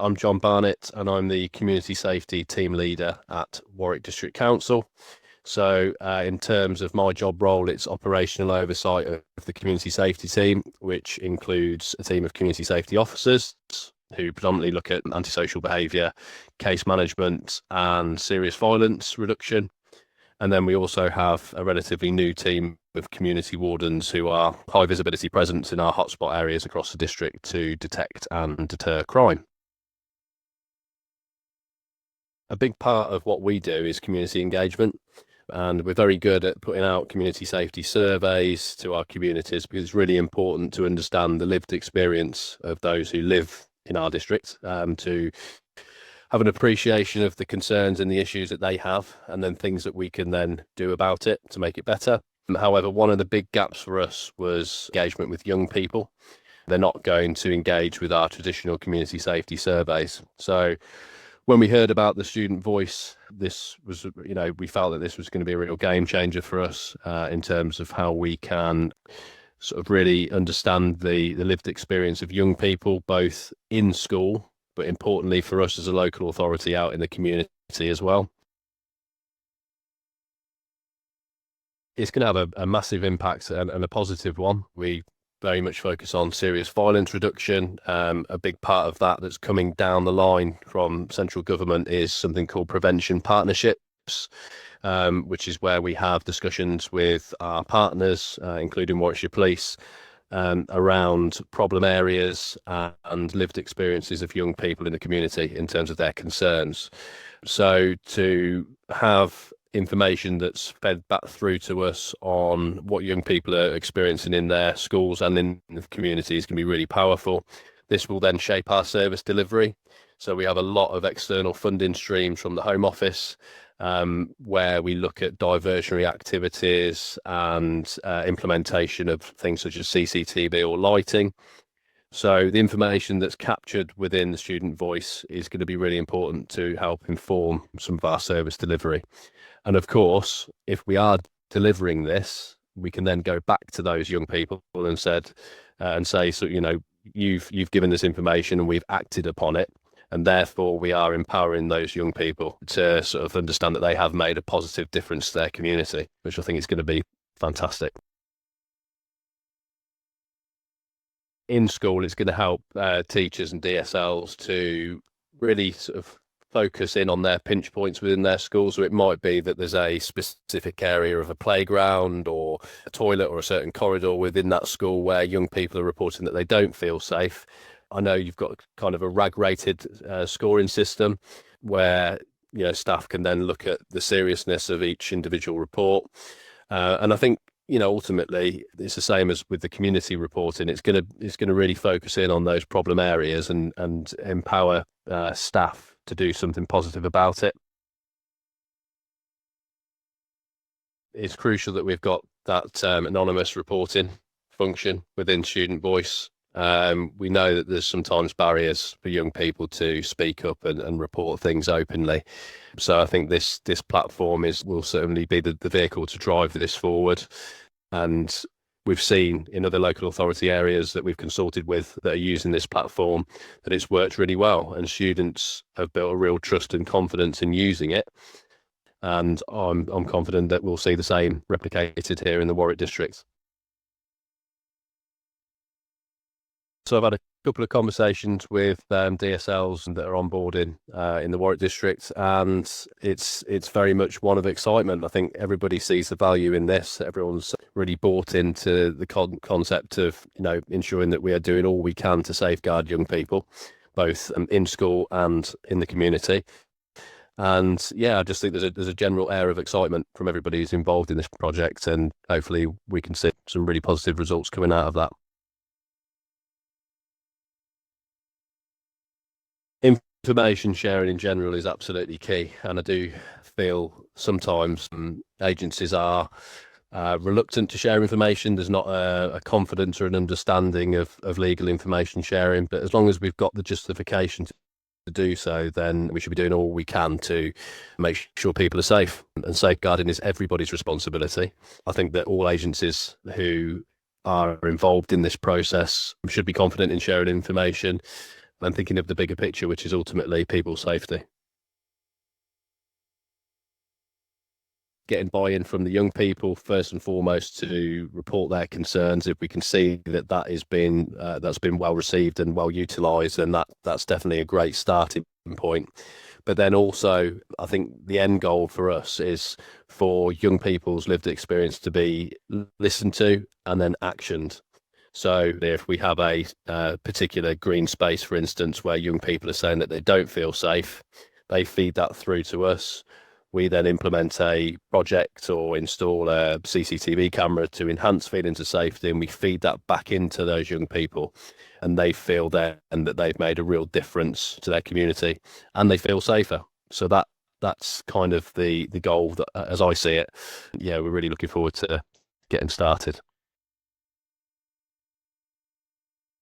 I'm Jon Barnett and I'm the Community Safety Team Leader at Warwick District Council. So, in terms of my job role, it's operational oversight of the community safety team, which includes a team of community safety officers who predominantly look at antisocial behaviour, case management, and serious violence reduction. And then we also have a relatively new team of community wardens who are high visibility presence in our hotspot areas across the district to detect and deter crime. A big part of what we do is community engagement, and we're very good at putting out community safety surveys to our communities because it's really important to understand the lived experience of those who live in our district, to have an appreciation of the concerns and the issues that they have, and then things that we can then do about it to make it better. However, one of the big gaps for us was engagement with young people. They're not going to engage with our traditional community safety surveys. So when we heard about the student voice, this was, we felt that this was going to be a real game changer for us in terms of how we can sort of really understand the lived experience of young people, both in school, but importantly for us as a local authority out in the community as well. It's going to have a massive impact and a positive one. We very much focus on serious violence reduction. A big part of that that's coming down the line from central government is something called prevention partnerships, which is where we have discussions with our partners, including Warwickshire Police, around problem areas and lived experiences of young people in the community in terms of their concerns. So to have information that's fed back through to us on what young people are experiencing in their schools and in the communities can be really powerful. This will then shape our service delivery. So we have a lot of external funding streams from the Home Office, where we look at diversionary activities and implementation of things such as CCTV or lighting. So the information that's captured within the student voice is going to be really important to help inform some of our service delivery. And of course, if we are delivering this, we can then go back to those young people and say, so, you've given this information and we've acted upon it. And therefore, we are empowering those young people to sort of understand that they have made a positive difference to their community, which I think is going to be fantastic. In school, it's going to help teachers and DSLs to really sort of focus in on their pinch points within their school. So it might be that there's a specific area of a playground or a toilet or a certain corridor within that school where young people are reporting that they don't feel safe. I know you've got kind of a RAG-rated scoring system where staff can then look at the seriousness of each individual report. And I think ultimately it's the same as with the community reporting. It's going to really focus in on those problem areas and empower staff to do something positive about it. It's crucial that we've got that anonymous reporting function within Student Voice. We know that there's sometimes barriers for young people to speak up and report things openly. So I think this platform will certainly be the vehicle to drive this forward. And we've seen in other local authority areas that we've consulted with that are using this platform that it's worked really well, and students have built a real trust and confidence in using it. And I'm confident that we'll see the same replicated here in the Warwick District. So I've had a couple of conversations with DSLs that are onboarding in the Warwick District, and it's very much one of excitement. I think everybody sees the value in this. Everyone's really bought into the concept of ensuring that we are doing all we can to safeguard young people, both in school and in the community. And I just think there's a general air of excitement from everybody who's involved in this project, and hopefully we can see some really positive results coming out of that. Information sharing in general is absolutely key, and I do feel sometimes agencies are reluctant to share information. There's not a confidence or an understanding of legal information sharing, but as long as we've got the justification to do so, then we should be doing all we can to make sure people are safe, and safeguarding is everybody's responsibility. I think that all agencies who are involved in this process should be confident in sharing information. and thinking of the bigger picture, which is ultimately people's safety. Getting buy-in from the young people first and foremost to report their concerns. If we can see that that's been well received and well utilised, then that's definitely a great starting point. But then also, I think the end goal for us is for young people's lived experience to be listened to and then actioned. So if we have a particular green space, for instance, where young people are saying that they don't feel safe, they feed that through to us. We then implement a project or install a CCTV camera to enhance feelings of safety, and we feed that back into those young people, and they feel that they've made a real difference to their community, and they feel safer. So that's kind of the goal that, as I see it. Yeah, we're really looking forward to getting started.